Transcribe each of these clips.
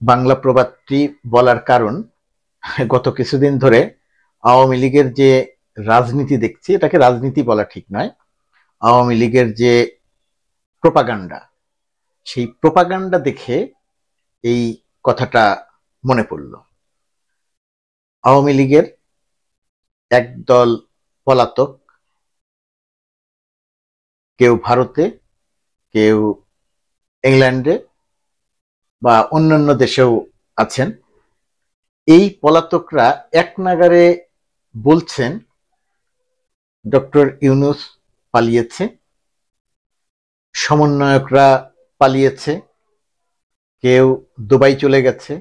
বাংলা প্রবাদটি বলার কারণ, গত কিছুদিন ধরে আওয়ামী লীগের যে রাজনীতি দেখছি, এটাকে রাজনীতি বলা ঠিক নয়, আওয়ামী লীগের যে প্রোপাগান্ডা, সেই প্রোপাগান্ডা দেখে এই কথাটা মনে পড়ল। আওয়ামী লীগের একদল পলাতক, কেউ ভারতে, কেউ ইংল্যান্ডে বা অন্যান্য দেশেও আছেন। এই পলাতকরা এক নাগারে বলছেন ডক্টর ইউনূস পালিয়েছে, সমন্বয়করা পালিয়েছে, কেউ দুবাই চলে গেছে,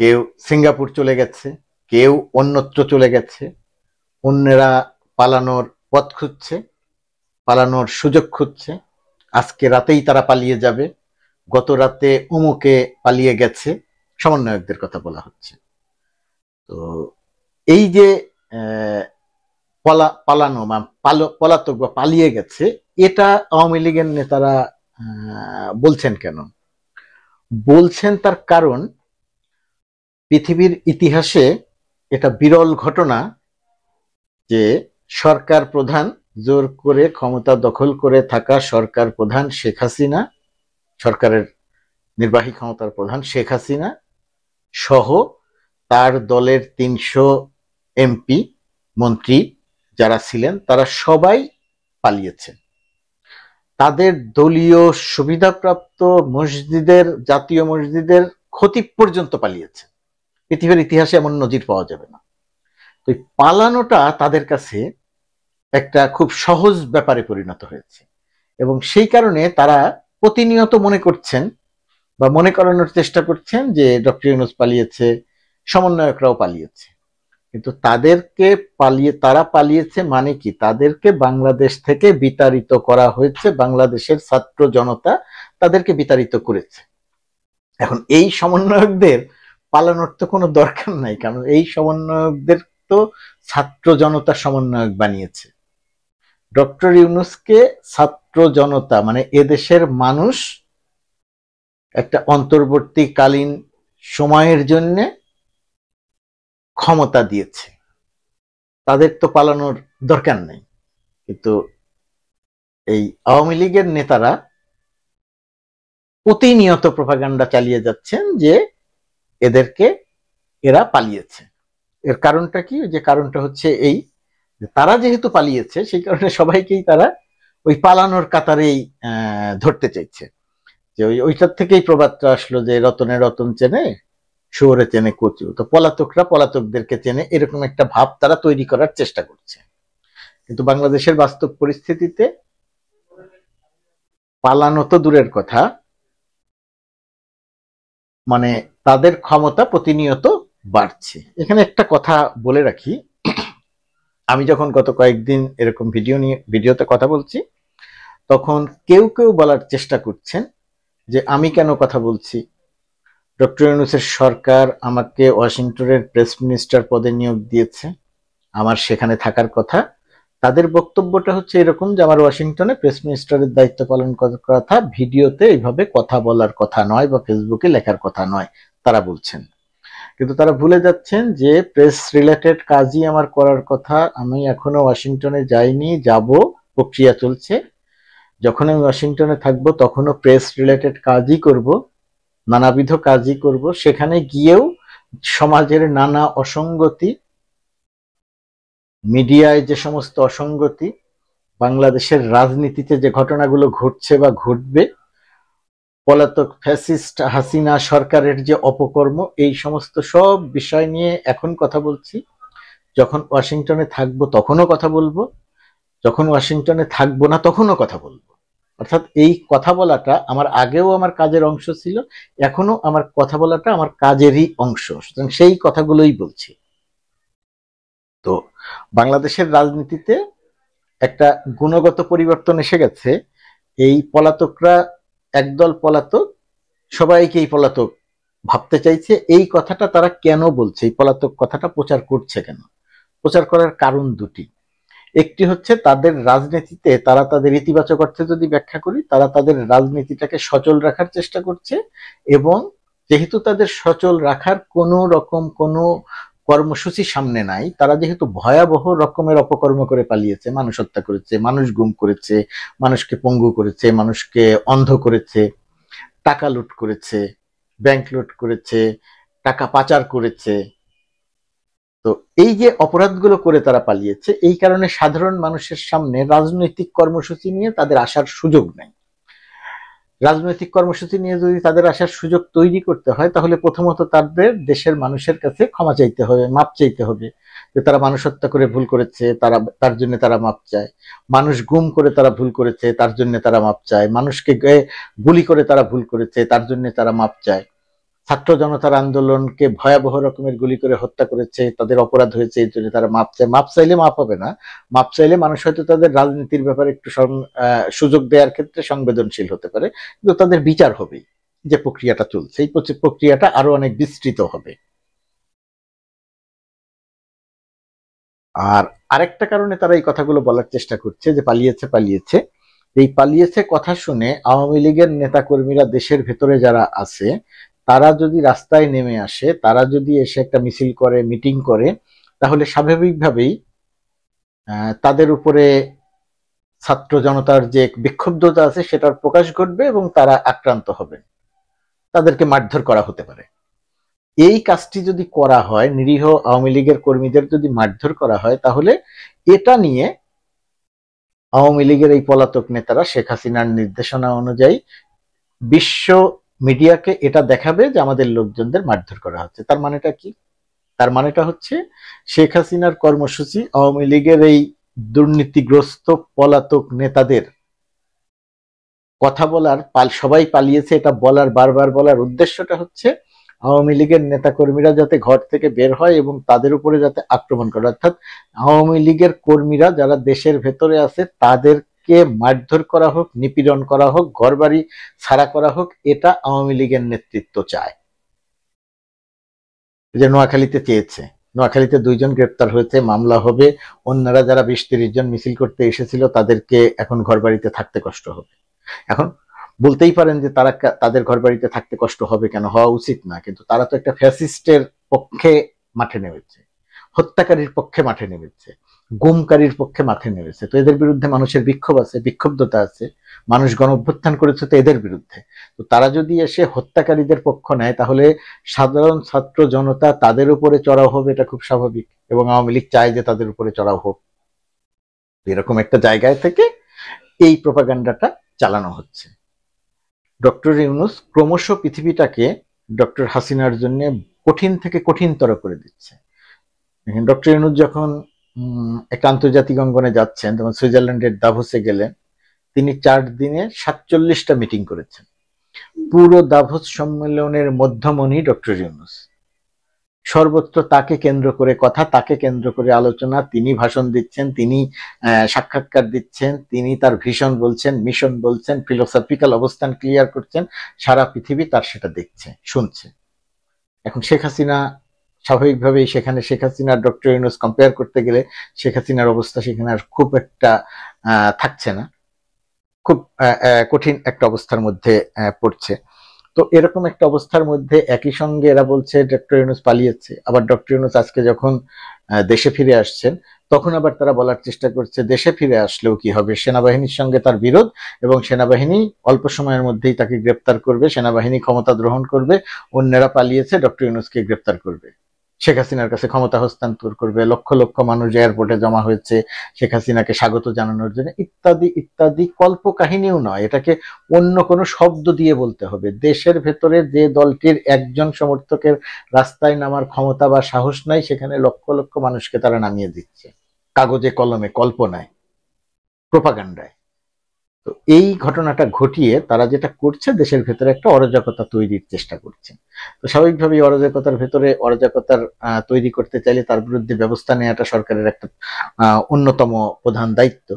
কেউ সিঙ্গাপুর চলে গেছে, কেউ অন্যত্র চলে গেছে, অন্যেরা পালানোর পথ খুঁজছে, পালানোর সুযোগ খুঁজছে, আজকে রাতেই তারা পালিয়ে যাবে, গত রাতে অমুকে পালিয়ে গেছে, সমন্বয়কদের কথা বলা হচ্ছে। তো এই যে পালানো বা পলাতক বা পালিয়ে গেছে, এটা আওয়ামী লীগের নেতারা বলছেন কেন? বলছেন তার কারণ, পৃথিবীর ইতিহাসে এটা বিরল ঘটনা যে সরকার প্রধান, জোর করে ক্ষমতা দখল করে থাকা সরকার প্রধান শেখ হাসিনা, সরকারের নির্বাহী ক্ষমতার প্রধান শেখ হাসিনা সহ তার দলের ৩০০ এমপি মন্ত্রী যারা ছিলেন তারা সবাই পালিয়েছে। তাদের দলীয় সুবিধাপ্রাপ্ত মসজিদের, জাতীয় মসজিদের খতিব পর্যন্ত পালিয়েছে। পৃথিবীর ইতিহাসে এমন নজির পাওয়া যাবে না। তো পালানোটা তাদের কাছে একটা খুব সহজ ব্যাপারে পরিণত হয়েছে, এবং সেই কারণে তারা প্রতিনিয়ত মনে করছেন বা মনে করানোর চেষ্টা করছেন যে ডক্টর ইউনূস পালিয়েছে, সমন্বয়করাও পালিয়েছে। কিন্তু তারা পালিয়েছে মানে কি? তাদেরকে বাংলাদেশ থেকে বিতাড়িত করা হয়েছে, বাংলাদেশের ছাত্র জনতা তাদেরকে বিতাড়িত করেছে। এখন এই সমন্বয়কদের পালানোর তো কোনো দরকার নাই, কারণ এই সমন্বয়কদের তো ছাত্র জনতা সমন্বয়ক বানিয়েছে। ডক্টর ইউনূসকে ছাত্র জনতা মানে এদেশের মানুষ একটা অন্তর্বর্তীকালীন সময়ের জন্য ক্ষমতা দিয়েছে, তাদের তো পালানোর দরকার নেই। কিন্তু এই আওয়ামী লীগের নেতারা প্রতিনিয়ত প্রোপাগান্ডা চালিয়ে যাচ্ছেন যে এরা পালিয়েছে। এর কারণটা কি? যে কারণটা হচ্ছে এই, তারা যেহেতু পালিয়েছে সেই কারণে সবাইকেই তারা ওই পালানোর কাতারেই ধরতে চাইছে। যে ওইটার থেকেই প্রবাদটা আসলো যে রতনে রতন চেনে, শুয়োরে চেনে কচু। তো পলাতকরা পলাতকদেরকে চেনে, এরকম একটা ভাব তারা তৈরি করার চেষ্টা করছে। কিন্তু বাংলাদেশের বাস্তব পরিস্থিতিতে পালানো তো দূরের কথা, মানে তাদের ক্ষমতা প্রতিনিয়ত বাড়ছে। এখানে একটা কথা বলে রাখি, আমি যখন গত কয়েকদিন এরকম ভিডিওতে কথা বলছি, তখন কেউ কেউ বলার চেষ্টা করছেন যে আমি কেন কথা বলছি, ডক্টর ইউনূসের সরকার আমাকে ওয়াশিংটনের প্রেস মিনিস্টার পদে নিয়োগ দিয়েছে, আমার সেখানে থাকার কথা। তাদের বক্তব্যটা হচ্ছে এরকম যে আমার ওয়াশিংটনে প্রেস মিনিস্টারের দায়িত্ব পালন করার কথা, ভিডিওতে এইভাবে কথা বলার কথা নয় বা ফেসবুকে লেখার কথা নয়, তারা বলছেন। কিন্তু তারা ভুলে যাচ্ছেন যে প্রেস রিলেটেড কাজই আমার করার কথা। আমি এখনো ওয়াশিংটনে যাইনি, যাব, প্রক্রিয়া চলছে। যখন আমি ওয়াশিংটনে থাকবো তখনও প্রেস রিলেটেড কাজই করব, নানাবিধ কাজই করব। সেখানে গিয়েও সমাজের নানা অসঙ্গতি, মিডিয়ায় যে সমস্ত অসঙ্গতি, বাংলাদেশের রাজনীতিতে যে ঘটনাগুলো ঘটছে বা ঘটবে, পলাতক ফ্যাসিস্ট হাসিনা সরকারের যে অপকর্ম, এই সমস্ত সব বিষয় নিয়ে এখন কথা বলছি। যখন ওয়াশিংটনে থাকবো তখনও কথা বলবো, যখন ওয়াশিংটনে থাকবো না তখনও কথা বলবো। অর্থাৎ এই কথা বলাটা আমার আগেও আমার কাজের অংশ ছিল, এখনো আমার কথা বলাটা আমার কাজেরই অংশ, সুতরাং সেই কথাগুলোই বলছি। তো বাংলাদেশের রাজনীতিতে একটা গুণগত পরিবর্তন এসে গেছে। এই পলাতকরা, একদল পলাতক সবাইকেই পলাতক ভাবতে চাইছে। এই কথাটা তারা কেন বলছে, এই পলাতক কথাটা প্রচার করছে কেন? প্রচার করার কারণ দুটি। একটি হচ্ছে তাদের রাজনীতিতে, তারা তাদের ইতিবাচক অর্থে যদি ব্যাখ্যা করি, তারা তাদের রাজনীতিটাকে সচল রাখার চেষ্টা করছে এবং যেহেতু তাদের সচল রাখার কোনো রকম কোনো কর্মসূচি সামনে নাই, তারা যেহেতু ভয়াবহ রকমের অপকর্ম করে পালিয়েছে, মানুষ হত্যা করেছে, মানুষ গুম করেছে, মানুষকে পঙ্গু করেছে, মানুষকে অন্ধ করেছে, টাকা লুট করেছে, ব্যাংক লুট করেছে, টাকা পাচার করেছে, তো এই যে অপরাধগুলো করে তারা পালিয়েছে, এই কারণে সাধারণ মানুষের সামনে রাজনৈতিক কর্মসূচি নিয়ে তাদের আসার সুযোগ নেই। রাজনৈতিক কর্মসূচি নিয়ে যদি তাদের আসার সুযোগ তৈরি করতে হয়, তাহলে প্রথমত তাদের দেশের মানুষের কাছে ক্ষমা চাইতে হবে, মাপ চাইতে হবে, যে তারা মানুষ হত্যা করে ভুল করেছে, তার জন্য তারা মাপ চায়, মানুষ গুম করে তারা ভুল করেছে, তার জন্য তারা মাপ চায়, মানুষকে গুলি করে তারা ভুল করেছে, তার জন্য তারা মাপ চায়, ছাত্র জনতার আন্দোলনকে ভয়াবহ রকমের গুলি করে হত্যা করেছে, তাদের অপরাধ হয়েছে, এই জন্য তারা মাপ চায়। মাপ চাইলে মাপ হবে না, মাপ চাইলে মানুষ হয়তো তাদের রাজনীতির ব্যাপারে একটু সুযোগ দেওয়ার ক্ষেত্রে সংবেদনশীল হতে পারে, কিন্তু তাদের বিচার হবে, যে প্রক্রিয়াটা চলছে এই প্রক্রিয়াটা আরো অনেক বিস্তৃত হবে। আর আরেকটা কারণে তারা এই কথাগুলো বলার চেষ্টা করছে যে পালিয়েছে পালিয়েছে, এই পালিয়েছে কথা শুনে আওয়ামী লীগের নেতা কর্মীরা দেশের ভেতরে যারা আছে তারা যদি রাস্তায় নেমে আসে, তারা যদি এসে একটা মিছিল করে, মিটিং করে, তাহলে স্বাভাবিকভাবেই তাদের উপরে ছাত্র জনতার যে বিক্ষুব্ধতা আছে সেটার প্রকাশ ঘটবে এবং তারা আক্রান্ত হবে, তাদেরকে মারধর করা হতে পারে। এই কাজটি যদি করা হয়, নিরীহ আওয়ামী লীগের কর্মীদের যদি মারধর করা হয়, তাহলে এটা নিয়ে আওয়ামী লীগের এই পলাতক নেতারা শেখ হাসিনার নির্দেশনা অনুযায়ী বিশ্ব মিডিয়াকে এটা দেখাবে যে আমাদের লোকজনদের মারধর করা হচ্ছে। তার মানেটা কি? তার মানেটা হচ্ছে শেখ হাসিনার কর্মসূচি, আওয়ামী লীগের এই দুর্নীতিগ্রস্ত পলাতক নেতাদের কথা বলার, সবাই পালিয়েছে এটা বলার, বারবার বলার উদ্দেশ্যটা হচ্ছে আওয়ামী লীগের নেতাকর্মীরা যাতে ঘর থেকে বের হয় এবং তাদের উপরে যাতে আক্রমণ করে, অর্থাৎ আওয়ামী লীগের কর্মীরা যারা দেশের ভেতরে আছে তাদেরকে মারধর করা হোক, নিপীড়ন করা হোক, ঘরবাড়ি ছাড়া করা হোক, এটা আওয়ামী লীগের নেতৃত্ব চায়। যে নোয়াখালীতে চেয়েছে, নোয়াখালীতে 2 জন গ্রেপ্তার হয়েছে, মামলা হবে, অন্যরা যারা 20-30 জন মিছিল করতে এসেছিল তাদেরকে এখন ঘরবাড়িতে থাকতে কষ্ট হবে। এখন বলতেই পারেন যে তারা, তাদের ঘরবাড়িতে থাকতে কষ্ট হবে কেন, হওয়া উচিত না, কিন্তু তারা তো একটা ফ্যাসিস্টের পক্ষে মাঠে নেমেছে, হত্যাকারীর পক্ষে মাঠে নেমেছে, গুমকারীর পক্ষে মাঠে নেমেছে, তো এদের বিরুদ্ধে মানুষের বিক্ষোভ আছে, বিক্ষুব্ধতা আছে, মানুষ গণ অভ্যুত্থান করেছে তো এদের বিরুদ্ধে। তো তারা যদি এসে হত্যাকারীদের পক্ষ নেয়, তাহলে সাধারণ ছাত্র জনতা তাদের উপরে চড়াও হবে, এটা খুব স্বাভাবিক, এবং আওয়ামী লীগ চায় যে তাদের উপরে চড়াও হোক। এরকম একটা জায়গায় থেকে এই প্রপাগান্ডাটা চালানো হচ্ছে। ডক্টর ইউনূস ক্রমশ পৃথিবীটাকে ডক্টর হাসিনার জন্য কঠিন থেকে কঠিনতর করে দিচ্ছে। ডক্টর ইউনূস যখন একটা আন্তর্জাতিক অঙ্গনে যাচ্ছেন, যেমন সুইজারল্যান্ডের দাভোসে গেলেন, তিনি 4 দিনে 47টা মিটিং করেছেন। পুরো দাভোস সম্মেলনের মধ্যমণি ডক্টর ইউনূস, সর্বত্র তাকে কেন্দ্র করে কথা, তাকে কেন্দ্র করে আলোচনা, তিনি ভাষণ দিচ্ছেন, তিনি সাক্ষাৎকার দিচ্ছেন, তিনি তার ভিশন বলছেন, মিশন বলছেন, ফিলোসফিক্যাল অবস্থান ক্লিয়ার করছেন, সারা পৃথিবী তার সেটা দেখছে, শুনছে। এখন শেখ হাসিনা স্বাভাবিকভাবেই সেখানে শেখ হাসিনা ডক্টর ইউনূস কম্পেয়ার করতে গেলে শেখ হাসিনার অবস্থা সেখানে আর খুব একটা থাকছে না, খুব কঠিন একটা অবস্থার মধ্যে পড়ছে। তো এরকম একটা অবস্থার মধ্যে একই সঙ্গে এরা বলছে ডক্টর ইউনূস পালিয়েছে, আবার ডক্টর ইউনূস আজকে যখন দেশে ফিরে আসছেন তখন আবার তারা বলার চেষ্টা করছে দেশে ফিরে আসলেও কি হবে, সেনাবাহিনীর সঙ্গে তার বিরোধ এবং সেনাবাহিনী অল্প সময়ের মধ্যেই তাকে গ্রেপ্তার করবে, সেনাবাহিনী ক্ষমতা গ্রহণ করবে, অন্যরা পালিয়েছে, ডক্টর ইউনূসকে গ্রেপ্তার করবে, শেখ হাসিনার কাছে ক্ষমতা হস্তান্তর করবে, লক্ষ লক্ষ মানুষ এয়ারপোর্টে জমা হয়েছে শেখ হাসিনাকে স্বাগত জানানোর জন্য, ইত্যাদি ইত্যাদি। কল্প কাহিনীও নয়, এটাকে অন্য কোনো শব্দ দিয়ে বলতে হবে। দেশের ভেতরে যে দলটির একজন সমর্থকের রাস্তায় নামার ক্ষমতা বা সাহস নাই, সেখানে লক্ষ লক্ষ মানুষকে তারা নামিয়ে দিচ্ছে, কাগজে কলমে, কল্পনায়, প্রোপাগান্ডায়। তো এই ঘটনাটা ঘটিয়ে তারা যেটা করছে, দেশের ভেতরে একটা অরাজকতা তৈরির চেষ্টা করছে। তো স্বাভাবিকভাবেই অরাজকতার ভেতরে অরাজকতার তৈরি করতে চাইলে তার বিরুদ্ধে ব্যবস্থা নেওয়াটা সরকারের একটা অন্যতম প্রধান দায়িত্ব।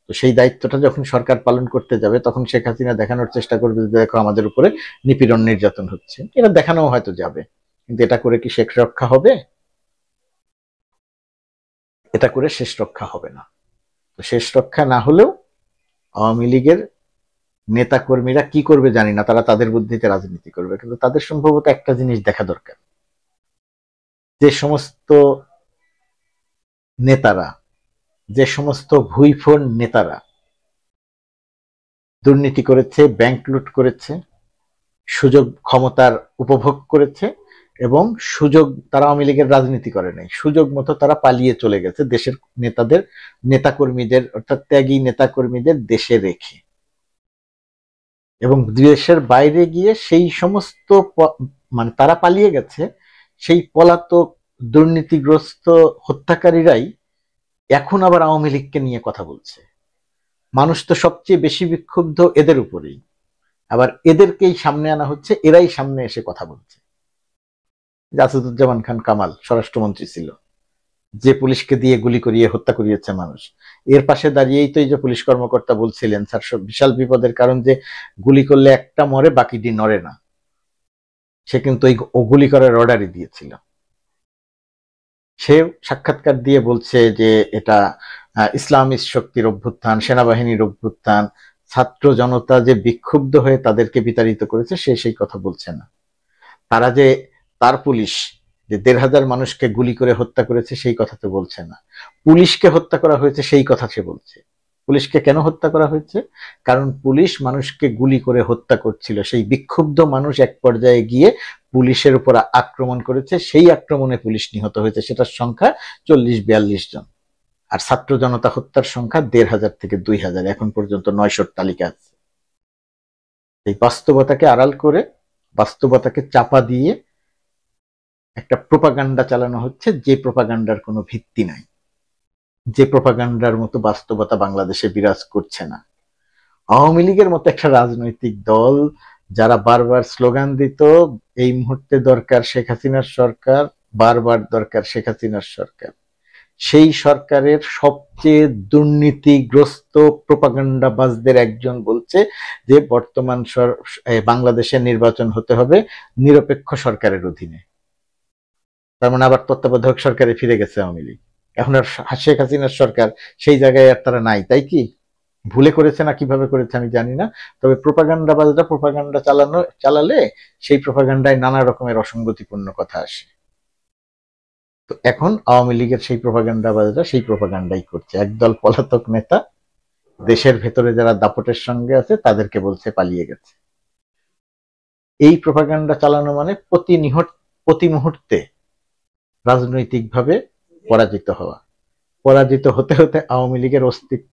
তো সেই দায়িত্বটা যখন সরকার পালন করতে যাবে, তখন শেখ হাসিনা দেখানোর চেষ্টা করবে যে দেখো আমাদের উপরে নিপীড়ন নির্যাতন হচ্ছে, এটা দেখানো হয়তো যাবে, কিন্তু এটা করে কি শেষ রক্ষা হবে? এটা করে শেষ রক্ষা হবে না। তো শেষ রক্ষা না হলেও আওয়ামী লীগের নেতা কর্মীরা কি করবে জানি না, তারা তাদের বুদ্ধিতে রাজনীতি করবে, কিন্তু তাদের সম্ভবত একটা জিনিস দেখা দরকার, যে সমস্ত নেতারা, যে সমস্ত ভুইফোন নেতারা দুর্নীতি করেছে, ব্যাংক লুট করেছে, সুযোগ ক্ষমতার উপভোগ করেছে, এবং সুযোগ, তারা আওয়ামী লীগের রাজনীতি করে নাই, সুযোগ মতো তারা পালিয়ে চলে গেছে দেশের নেতাদের, নেতাকর্মীদের, অর্থাৎ ত্যাগী নেতাকর্মীদের দেশে রেখে, এবং দেশের বাইরে গিয়ে সেই সমস্ত মানে তারা পালিয়ে গেছে, সেই পলাতক দুর্নীতিগ্রস্ত হত্যাকারীরাই এখন আবার আওয়ামী লীগকে নিয়ে কথা বলছে। মানুষ তো সবচেয়ে বেশি বিক্ষুব্ধ এদের উপরেই, আবার এদেরকেই সামনে আনা হচ্ছে, এরাই সামনে এসে কথা বলছে। আসাদুজ্জামান খান কামাল স্বরাষ্ট্রমন্ত্রী ছিল, যে পুলিশকে দিয়ে গুলি করিয়ে হত্যা করিয়েছে মানুষ, এর পাশে দাঁড়িয়েই তো এই যে পুলিশ কর্মকর্তা বলছিলেন স্যার সব বিশাল বিপদের কারণ, যে গুলি করলে একটা মরে বাকিটি নড়ে না, সে কিন্তু ওই গুলি করার অর্ডারই দিয়েছিল। সে সাক্ষাৎকার দিয়ে বলছে যে এটা ইসলামিস্ট শক্তির অভ্যুত্থান, সেনাবাহিনীর অভ্যুত্থান, ছাত্র জনতা যে বিক্ষুব্ধ হয়ে তাদেরকে বিতাড়িত করেছে, সে সেই কথা বলছে না। তারা যে, তার পুলিশ যে ১,৫০০ মানুষকে গুলি করে হত্যা করেছে, সেই কথা তো বলছে না। পুলিশকে হত্যা করা হয়েছে সেই কথা সে বলছে। পুলিশকে কেন হত্যা করা হয়েছে? কারণ পুলিশ মানুষকে গুলি করে হত্যা করছিল, সেই বিক্ষুব্ধ মানুষ এক পর্যায়ে গিয়ে পুলিশের উপর আক্রমণ করেছে, সেই আক্রমণে পুলিশ নিহত হয়েছে, সেটার সংখ্যা ৪০-৪২ জন। আর ছাত্র জনতা হত্যার সংখ্যা ১,৫০০ থেকে ২,০০০, এখন পর্যন্ত ৯০০ তালিকা আছে। এই বাস্তবতাকে আড়াল করে, বাস্তবতাকে চাপা দিয়ে একটা প্রোপাগান্ডা চালানো হচ্ছে, যে প্রোপাগান্ডার কোনো ভিত্তি নাই, যে প্রোপাগান্ডার মতো বাস্তবতা বাংলাদেশে বিরাজ করছে না। আওয়ামী লীগের মতো একটা রাজনৈতিক দল যারা বারবার স্লোগান দিত এই মুহূর্তে দরকার শেখ হাসিনার সরকার, বারবার দরকার শেখ হাসিনার সরকার, সেই সরকারের সবচেয়ে দুর্নীতিগ্রস্ত প্রোপাগান্ডাবাজদের একজন বলছে যে বর্তমান বাংলাদেশের নির্বাচন হতে হবে নিরপেক্ষ সরকারের অধীনে। তার মানে আবার তত্ত্বাবধায়ক সরকারে ফিরে গেছে আওয়ামী লীগ। এখন আর শেখ হাসিনার সরকার সেই জায়গায় আর তারা নাই, তাই কি? ভুলে করেছে না কিভাবে করেছে আমি জানি না, তবে প্রোপাগান্ডাবাজরা প্রোপাগান্ডা চালালে সেই প্রোপাগান্ডায় নানা রকমের অসঙ্গতিপূর্ণ কথা আসে। তো এখন আওয়ামী লীগের সেই প্রোপাগান্ডাবাজরা সেই প্রোপাগান্ডাই করছে। একদল পলাতক নেতা দেশের ভেতরে যারা দাপটের সঙ্গে আছে তাদেরকে বলছে পালিয়ে গেছে। এই প্রোপাগান্ডা চালানো মানে প্রতি মুহূর্তে রাজনৈতিকভাবে পরাজিত হওয়া। পরাজিত হতে হতে আওয়ামী লীগের অস্তিত্ব